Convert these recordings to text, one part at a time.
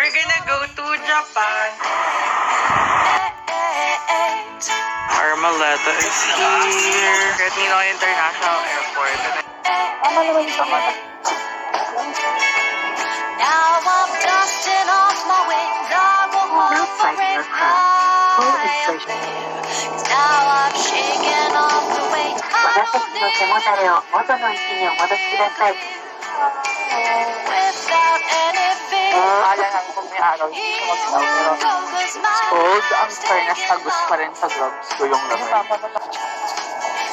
We're gonna go to Japan. Armaleta is here. At Ninoy International Airport. Tama naman yung tama. Now I'm dusting off my wings. I will move for it. Now I'm shaking off the weight. I don't need without any fear. Kaya nga kung may araw, hindi siya mag-snow. Cold, ang fairness tagus pa rin sa gloves ko yung laman.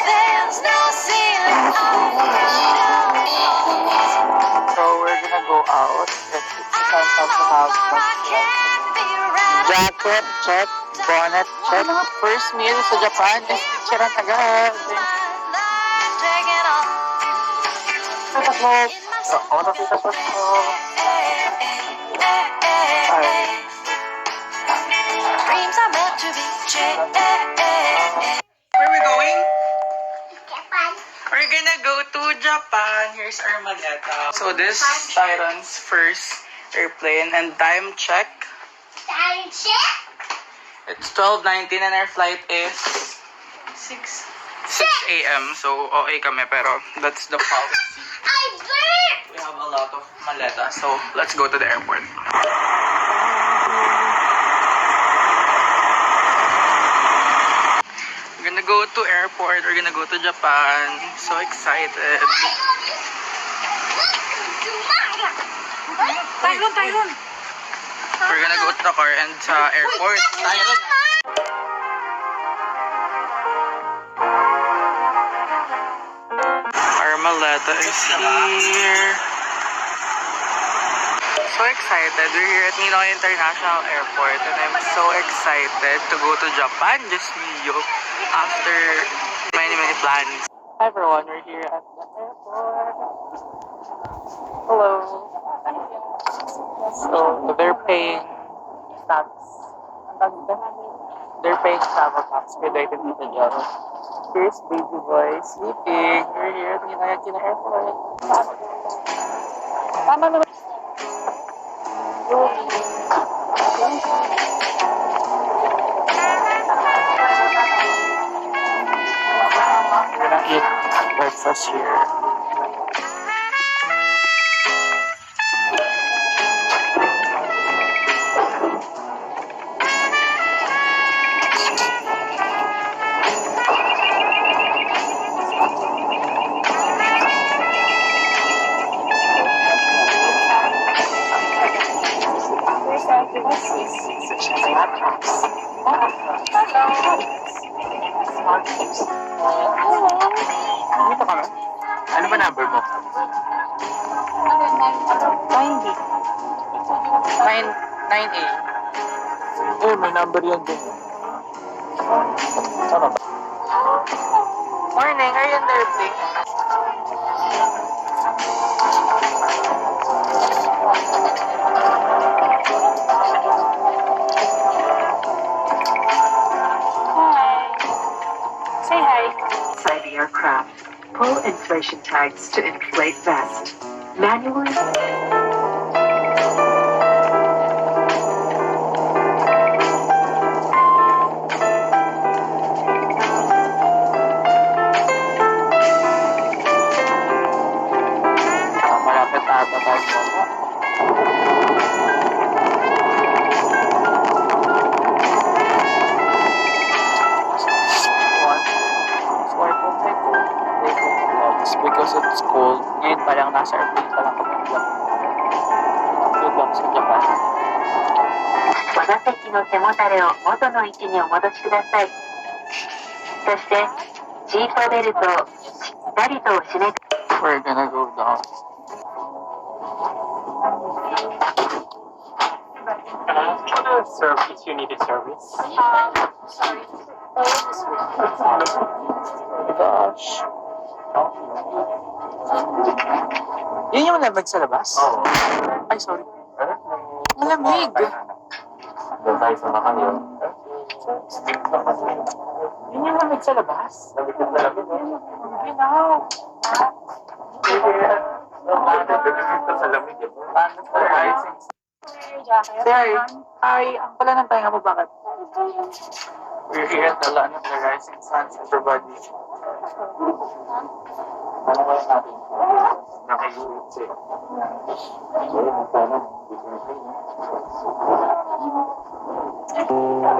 There's no ceiling on So we're gonna go out. It's essential to have jacket check, bonnet check. First meal sa Japan is chicharan agad. Dreams are meant to be chased. Where are we going? We're gonna go to Japan. Here's our maleta. So this is Tyron's first airplane and time check. It's 12:19 and our flight is 6 a.m. So okay kami pero that's the policy. We have a lot of maleta. So let's go to the airport. We're gonna go to airport. We're gonna go to Japan. So excited. Tyron. We're gonna go to the car and sa airport. Tyron. Our maleta is here. So excited. We're here at Ninoy International Airport and I'm so excited to go to Japan. Just me, after many plans. Hi everyone, we're here at the airport. Hello. So they're paying tax. They're paying travel tax related to the job. Here's baby boy sleeping. We're here at Ninoy International Airport. Tama naman. We're gonna eat breakfast here. Dito ka na? Ano ba number mo? 9A. Oh, may number yan din. Ano ba? Morning, are you on the airplane? Say hi. Inside the aircraft, pull inflation tags to inflate vest. Manually. Malapit na ata tayo. Because it's cold. Ngayon pa lang nasa airplane pa lang kami. Sa Japan. お座席の背もたれを元の位置にお戻しください。そして、シートベルトをしっかりと締め。 We're gonna go down. Service, you needed service. Sorry. Oh my gosh. Yun yung malamig sa labas? Oo. Ay, sorry. Malamig. Doon tayo sa Makalayo. Yun yung lamig sa labas? Lamig na lamig. Ay, no. Lamig sa lamig. Paano po? There. Ay, ang pala ng pahinga mo, bakit? We're here at the Land of the Rising Suns, everybody. Ano ba natin? Naka-units eh.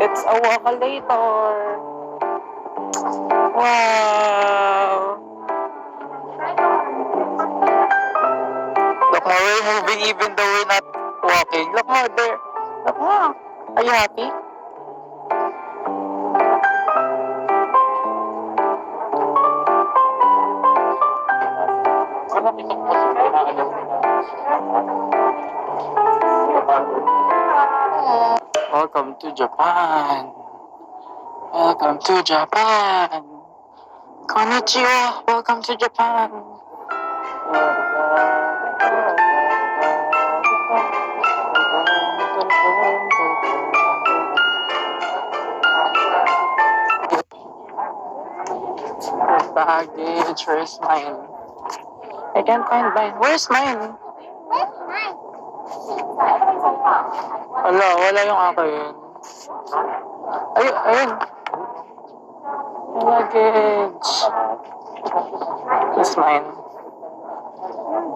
It's a walkalator. Wow. Look, we're moving even though we're not walking. Look mo, there. Look mo. Are you happy? Ano ito po sa pinaalam nila? Welcome to Japan. Welcome to Japan. Konnichiwa. Welcome to Japan. Baggage. Where's mine? I can't find mine. Where's mine? Wala yung akin. Ayun. Luggage. It's mine.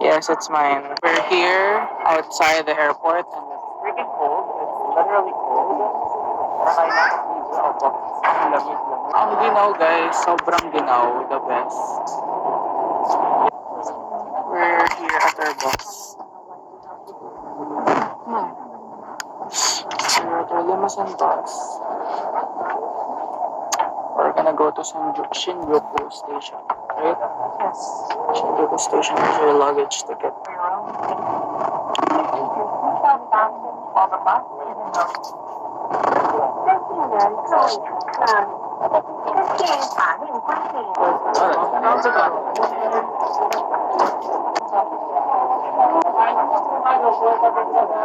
Yes, it's mine. We're here outside the airport and it's freaking cold. It's literally cold. Ang ginaw, guys. Sobrang ginaw. The best. We're here at our bus. We're at our Limasan bus. We're gonna go to Shinjuku Station, right? Yes. Shinjuku Station is your luggage ticket.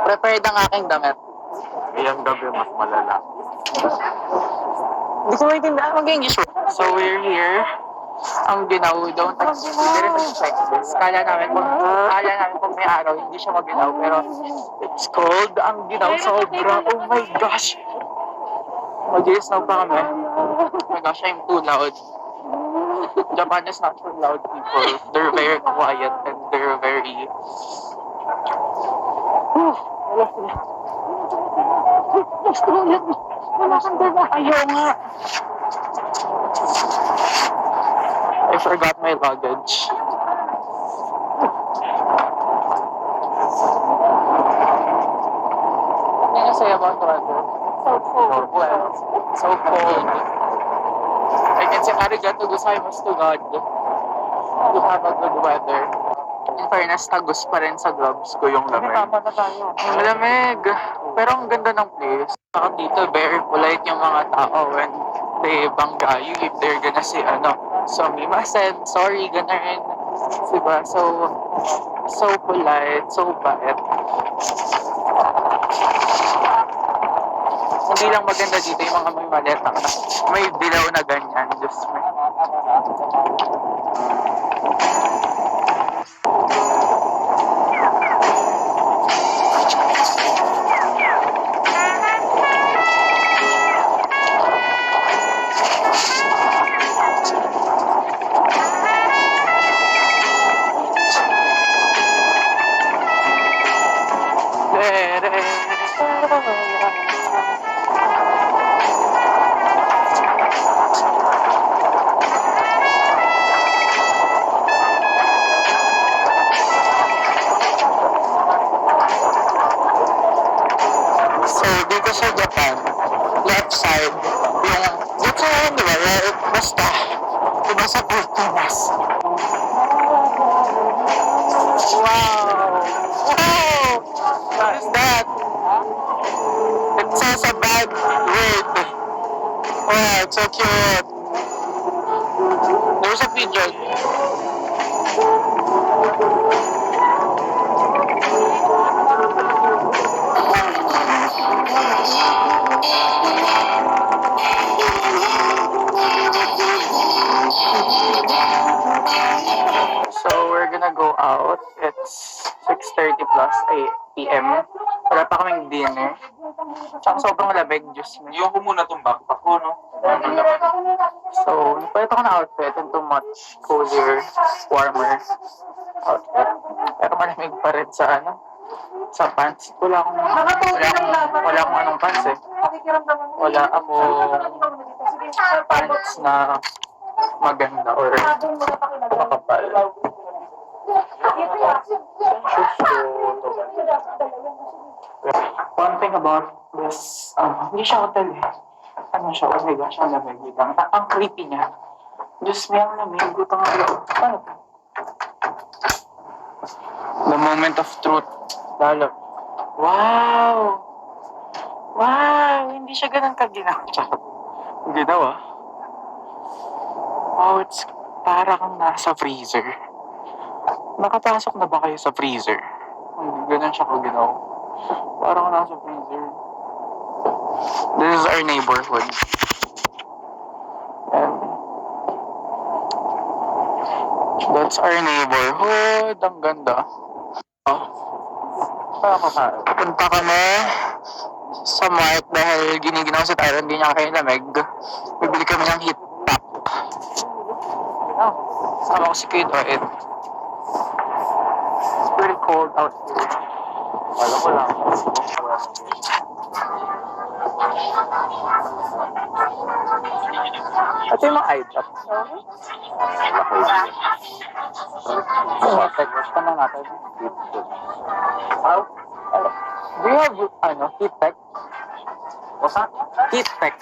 Prepared ang aking damit. Iyang gabi mas malala. Hindi ko maintindihan mag-English. So we're here. Ang ginaw, don't expect this. Kala namin kung may araw, hindi siya maginaw. Pero it's cold. Ang ginaw sobra. Oh my gosh. Mag-i-snow pa kami. Oh my gosh, I'm too loud. Japan is not for loud people. They're very quiet and they're very... Wala kang dala. Ayaw nga. I forgot my luggage. Ano yung say about the weather? So cold. Well, so cold. I can say arigato gozaimasu to God. You have a good weather. In fairness, tagus pa rin sa gloves ko yung lamig. Ang lamig. Pero ang ganda ng place. Saka dito, very polite yung mga tao when they bangga you if they're gonna say sumimasen, sorry, ganun. Diba? So polite, so bait. Hindi lang maganda dito yung mga may maleta na may dilaw na ganyan. Diyos me. So, dito sa Japan, left side, yung, dito yun, di ba? Basta, diba sa Pilipinas? Wow! Wow! What is that? It says a bad word. Wow, it's so cute. There's a pigeon. So we're gonna go out. It's 6:30 plus p.m. Wala pa kaming dinner. Tsaka sobrang lamig, Diyos mo. Yung ko muna itong backpack ko, no? So, nagpalit ako ng outfit into much cozier, warmer outfit. Pero malamig pa rin sa sa pants. Wala akong anong pants eh. Wala akong pants na maganda or makapal. One thing about this, hindi siya hotel eh. Ano siya, oh my gosh, ang lamig. Ang creepy niya. Diyos mo, ang lamig. Gutang ako. Paano to? The moment of truth. Lalo. Wow! Wow! Hindi siya ganun kaginawa. Ginawa. Wow, it's para kang nasa freezer. Nakapasok na ba kayo sa freezer? Ganun siya kaginawa. Parang nasa freezer. This is our neighborhood. And that's our neighborhood. Ang ganda. Punta kami sa Mart dahil giniginaw si Tyron, hindi niya kayo lamig. Bibili kami ng heat pack. Sama ko si Kid Oet. It's pretty cold out here. Alam ko lang. Ito yung mga eye drop. Text pa na natin. Do you have, heat tech? What's that? Heat tech.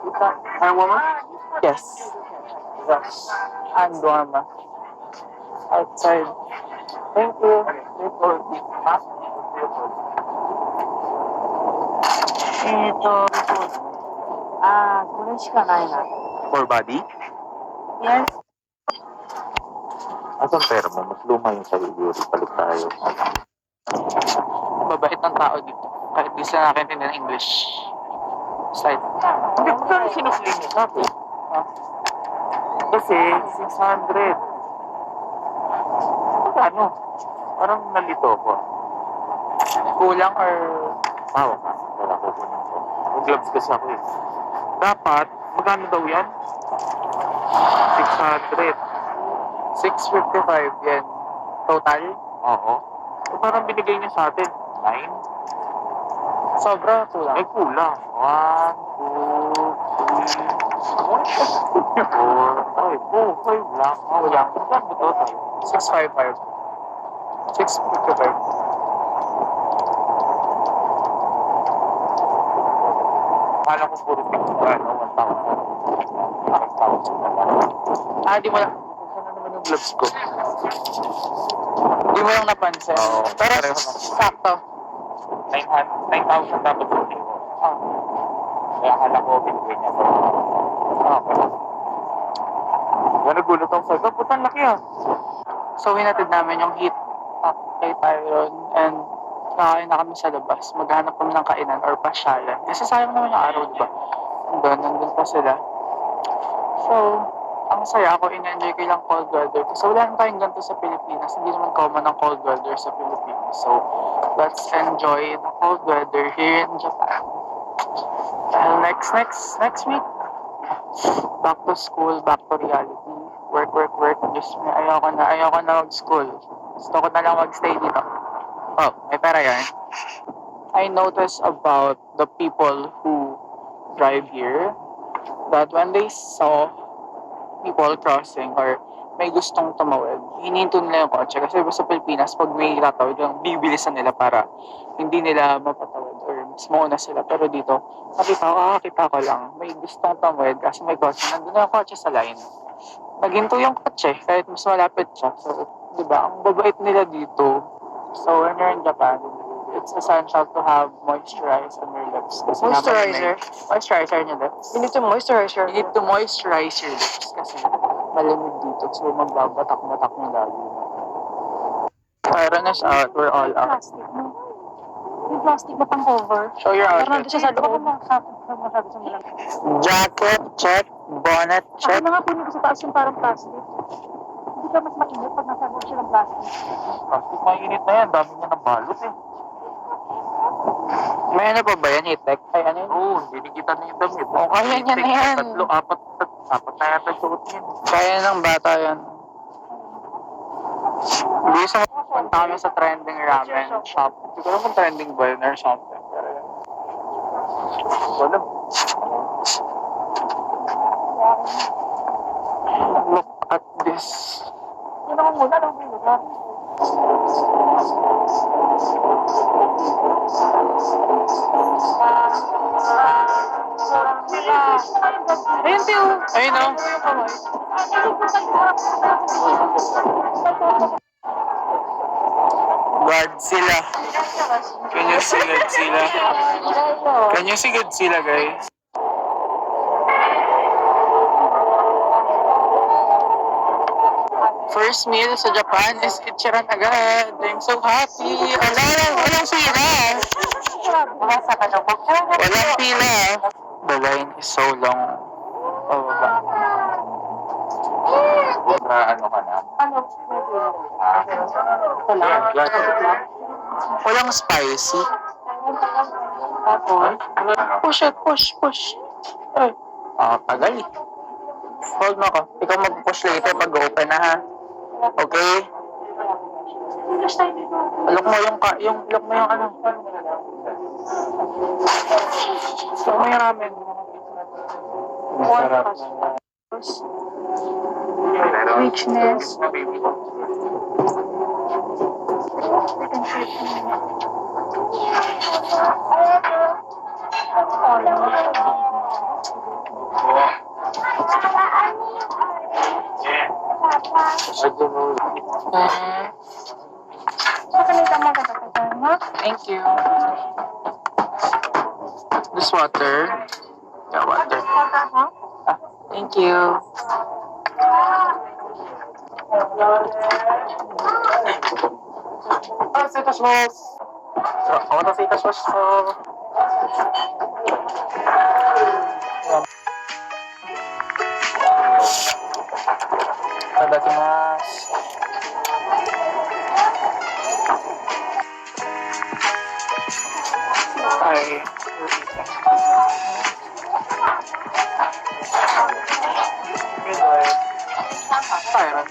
Heat tech? Ay, woman? Yes. Yes. And Dorma. Outside. Thank you. Ha? Koれしかないな。 For body? Yes. Asan pera mo? Mas luma yung sarili. Palit tayo. Mabait ng tao dito. Kahit di sila nakintindihan ng English. Side. Hindi ko kaya sinukli niya sa akin. Kasi, 600. Ano? Parang nalito ako. Kulang or... Tawa ka. Wala ko kunin ko. May gloves kasi ako eh. Dapat, magkano daw yan? 600. 655 yan. Total? Oo. So, parang binigay niya sa atin. 9? Sobra kulang. Ay, kulang. 1, 2, 3, 4, 5 lang. Kulang. Saan ba ito tayo? 655. 655. Kala ko puro tignan, 1,000. 5,000. Di mo lang. Saan na naman yung gloves ko? Di mo lang napansin. Oo. Pero Pareho lang. sakto. 9,000 dapat sulit ko. Ah. Kaya akala ko binigay niya pa. Okay. Kaya nagulat ako sa'yo. Putang laki ah. So, hinatid namin yung heat pack kay Tyron and kakain na kami sa labas. Maghanap kami ng kainan or pasyalan. Kasi sayang naman yung araw, diba? Nandun pa sila. So, ang saya ako, in-enjoy ko lang cold weather. Kasi wala naman tayong ganito sa Pilipinas. Hindi naman common ang cold weather sa Pilipinas. So, let's enjoy the cold weather here in Japan. Dahil next week, back to school, back to reality. Work. Just ayoko na mag-school. Gusto ko na lang mag-stay dito. Oh, may pera yan. I noticed about the people who drive here that when they saw people crossing or may gustong tumawid, hininto nila yung kotse. Kasi sa Pilipinas, pag may tatawid lang, bibilisan nila para hindi nila mapatawid or mas mauna sila. Pero dito, nakita ko lang, may gustong tumawid kasi may kotse. Nandun na yung kotse sa line. Naghinto yung kotse kahit mas malapit siya. So, di ba, ang babait nila dito. So, when you're in Japan, it's essential to have moisturize on your lips. Kasi Moisturizer? Moisturizer on your lips. You need to moisturize your You need to moisturize your lips kasi malamig dito. So, magbabatak-batak mo lagi. Tyron is out. We're all out. plastic mo. Yung plastic mo pang cover. Show your Pero outfit. nandun siya sa loob. Masabi sa malamig. Jacket, check. Bonnet, Ako check. na nga kunin ko sa taas yung parang plastic. Hindi ba mas mainit pag nasa loob siya ng plastic? Plastic, mainit na yan. Dami niya nabalot eh. May ano pa ba yan? Hitek? Ay, ano yun? Oo, dinigitan na yung damit. Oh, kaya niya na yan. Tatlo, apat na yata suot niya. Kaya ng bata yan. Bisa punta kami sa trending ramen shop. Hindi ko alam kung trending ba yun or something. Pero yun. Wala. Look at this. Yun ako muna, nung lugar. Ayun, Tio. Ayun, no? Guard sila. Can you see Godzilla? Can you see Godzilla, guys? First meal sa Japan is Ichiran agad. I'm so happy. Walang pila. Walang pila. The line is so long. Oh, baba. Ultra ano ka na? Walang spicy. Push it, push. Ay. Tagal. Hold mo ako. Ikaw mag-push later pag open na, ha? Okay? Look mo yung ano. Look mo yung ramen. Masarap. Richness. I don't know. Thank you. This water. Yeah, water. Thank you. Itadakimasu. Ay. Parang.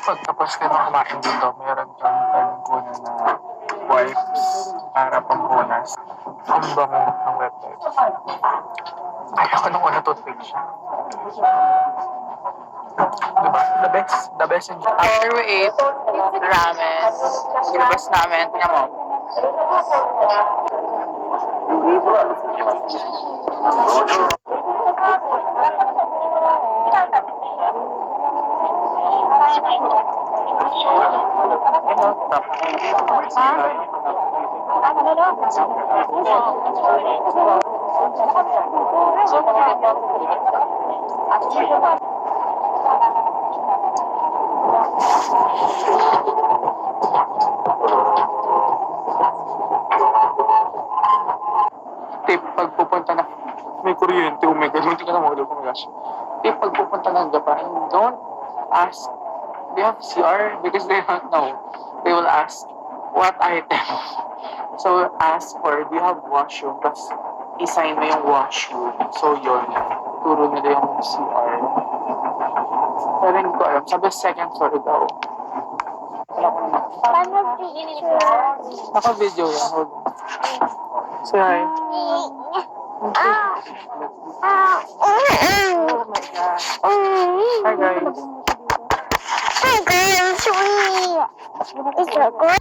Pagtapos ka na kumain dito, meron kang kunin na wipes para pampunas. Ang bango ng wet wipes. Ayoko nung una toothpick siya. Diba? The best in Japan. After we ate ramen, silabas namin, tingnan mo. Tip, pag pupunta na, may kuryente, oh my God, hindi ka na mahulog, oh my gosh. Tip, pag pupunta ng Japan, don't ask, do you have CR? Because they don't know. They will ask, what item? So, ask for, do you have washroom? Tapos, isign mo yung washroom. So, yun, turo nila yung CR. Pero hindi ko alam, sabi second floor daw. Paano picture? Naka-video yan, hold on. Say hi. Hi guys. Hi guys, it's a good.